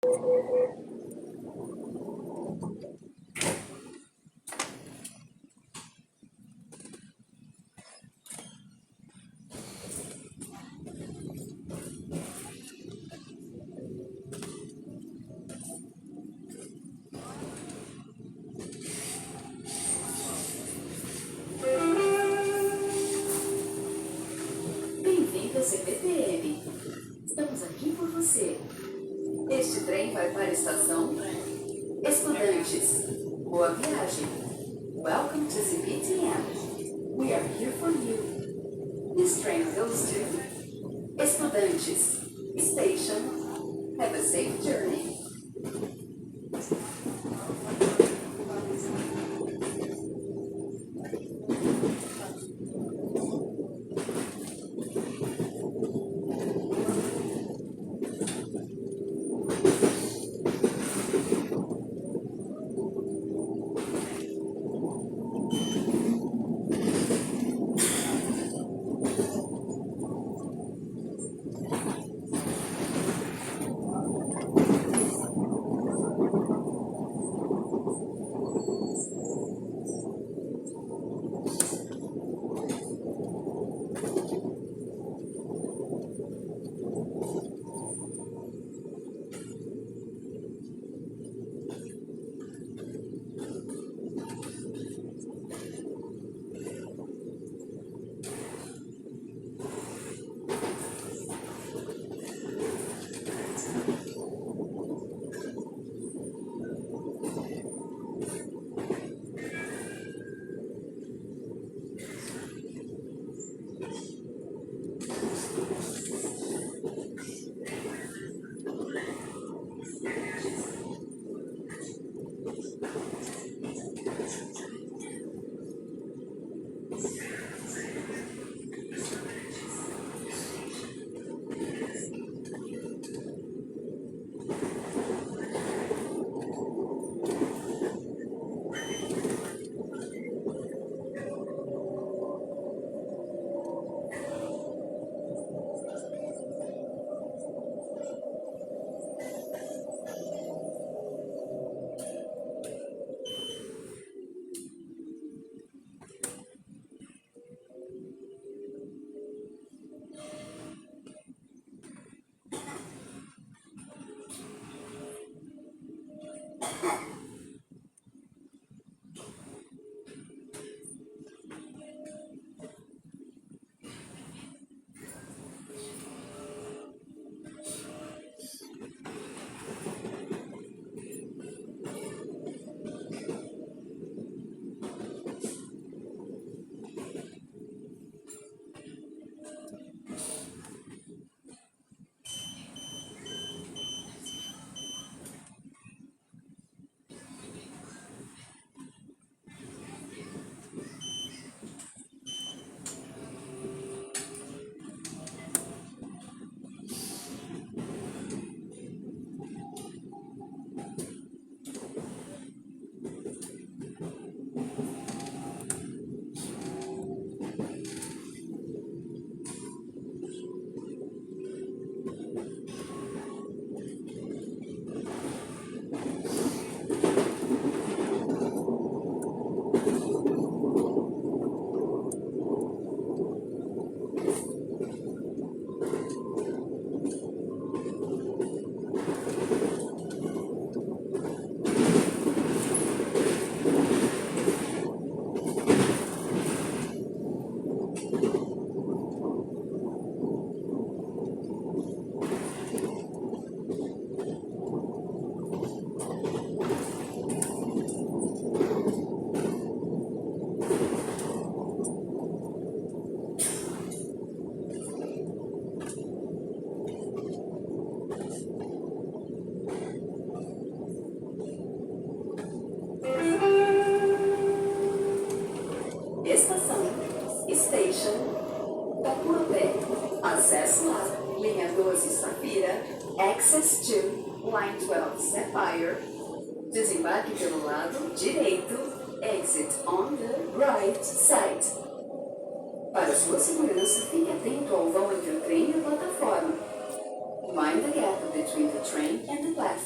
Bem-vindo a CPTM. Estamos aqui por você. Este trem vai para a estação Estudantes. Boa viagem. Welcome to CPTM. We are here for you. This train goes to Estudantes Station. Have a safe journey. Acesso a linha 12 Safira, Access to Line 12 Sapphire, desembarque pelo lado direito, exit on the right side. Para sua segurança, fique atento ao vão entre o trem e a plataforma. Mind the gap between the train and the platform.